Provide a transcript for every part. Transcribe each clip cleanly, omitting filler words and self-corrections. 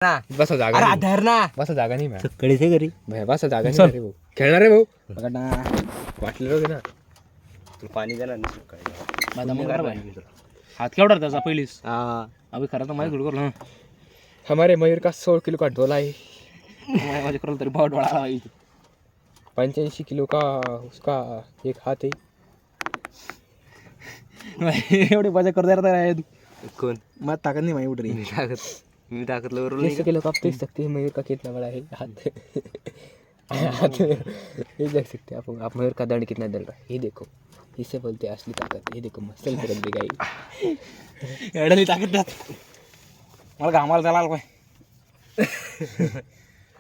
ना बसा जागा अरे नाही. धर ना बसा जागा नाही मॅम. सकाळी ते घरी भया बसा जागा नाही रे भाऊ. खेळणार रे भाऊ. बघा ना वाटलं रे ना. तू पाणी देणार नाही सकाळी माझा मग बरोबर आहे. हात केवढा त्याचा पहिलीच हा अभि खरं तर माझी थोडी करलो हमारे मयूर का 100 किलो का ढोला है. माझ्या करलो तरी बहुत डोळा आला इथे 85 किलो का उसका एक हाथ है. एवढे मजा करता आहे तू कोण मग ताकद नाही माहिती उठरी मी टाकत लवकर 30 किलो का आप देख सकते हैं मयूर का कितना बड़ा है हाथ. हाथ ये देख सकते हैं आप मयूर का दंड कितना दल रहा है. ये देखो इसे बोलते हैं असली ताकत. ये देखो मसल करत देगा. एवढ्याली ताकद त्यात मला घामाला त्याला आला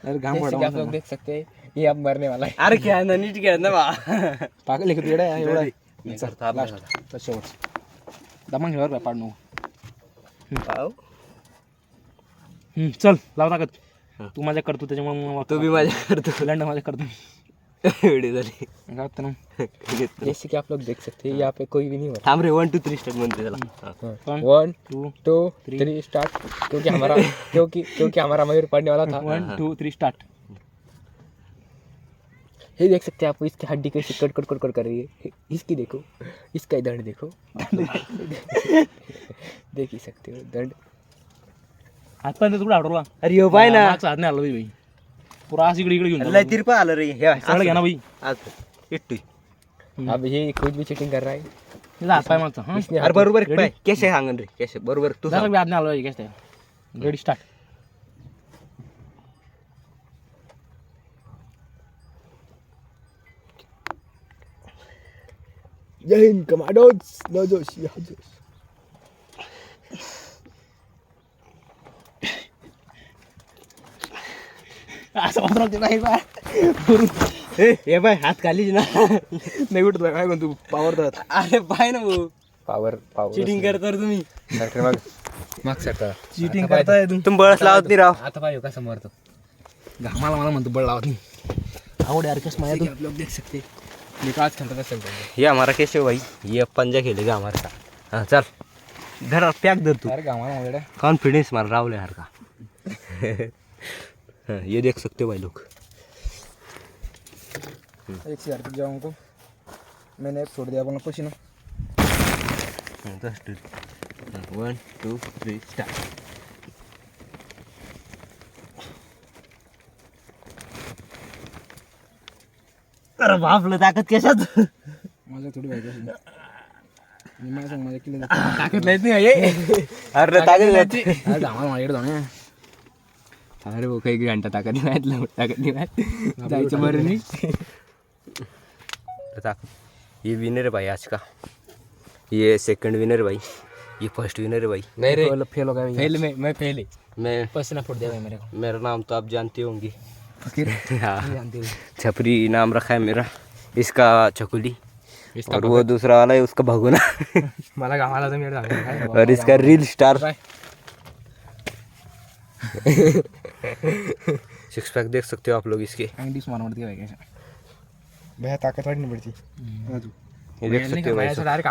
अरे घाम जैसे कि आप लोग देख सकते हैं ये अब मरने वाला है. अरे खेळ ना नीट खेळ ना बा पाकल लेखत एवढा एवढा एवढा शेवट दमन घेवर काय पाडणं चल लाव ताकद तू माझ्या करतो त्याच्यामुळे तू बी माझ्या करतो लंड माझ्या करतो एवढी झाली काय होतं ना जैसे कि आप लोग देख सकते हैं यहाँ पे कोई भी नहीं हो थांब रे 1 2 3 स्टार्ट म्हणते त्याला रहा. 1 2 2 3 स्टार्ट. क्योंकि हमारा मयूर पड़ने वाला था. 1 2 3 स्टार्ट ये देख सकते हैं आप इसकी हड्डी कैसे कट कट कट कट कर रही है. इसकी देखो इसका दंड देखो. देख ही सकते हो दंड. हातपर्यंत कुठं आठवला अरे यो बाय ना मागचा हात नाही आला भाई पुरा आज इकडे इकडे घेऊन लय तिरपा आलं रे हे सगळं घ्या ना भाई आज इट्टू अब ये खुद भी चीटिंग कर रहा है. तिचा हात पाय मागचा हा इसने अरे बरोबर पाय केसे सांगन रे केसे बरोबर तू जरा बी हात नाही आला पाहिजे काय रेडी स्टार्ट जय हिंद कमांडोज. नो जोश या जोश. असं वाटतं नाही बा हे बाय हात खालीच ना नाही उठत काय म्हणतो पावर दात अरे पाय ना भाऊ पावर चिटिंग करता रे तुम्ही सरकार माग सरकार. चीटिंग करताय तू तुम्ही बळच लावत नाही राव आता पाहिजे कसा मरतो. घामाला मला म्हणतो बळ लावत नाही आवड यार कस माझ्या आप लोग देख सकते हैं ये काज खेलता था चलता है. ये हमारा कैसे भाई ये पंजा खेलेगा हमारे साथ हाँ चल धर पैक धर तू अरे घामाला माझ्या कॉन्फिडेंस मार राहुल यार का हाँ, ये देख सकते हो भाई लोग एक सिगारेट जाओ हमको मैंने एक छोड़ दिया अपना पसीना 1 2 3 स्टार्ट अरे बापलं ताकद कशात माझ्या थोडी व्हायची मी माझ्या सांग माझ्या किल्ले ताकद लाईत नाही अरे ताकद अरे घामाला माझ्याकडे जाऊ अरे वो काही घंटा ताकद नाही माहित ताकद नाही माहित जायचं बरं नाही. ताकद ये विनर है भाई आज का ये सेकंड विनर है भाई ये फर्स्ट विनर है भाई नहीं रे फेल हो गया फेल मैं फेल है. मैं पसीना फुट दिया भाई मेरे को मेरा नाम तो आप जानते होंगे फकीर हाँ जानते हो छपरी नाम रखा है मेरा इसका चकुली और वो दूसरा वाला है उसका भगोना मला कामाला तर मिळत आहे. और इसका रील स्टार सिक्स पैक देख सकते हो आप लोग इसके इंग्लिश मार पड़ती है भाई कैसे भैया ताकत वाढली पडती. ये देख सकते हो भाई डायरेक्ट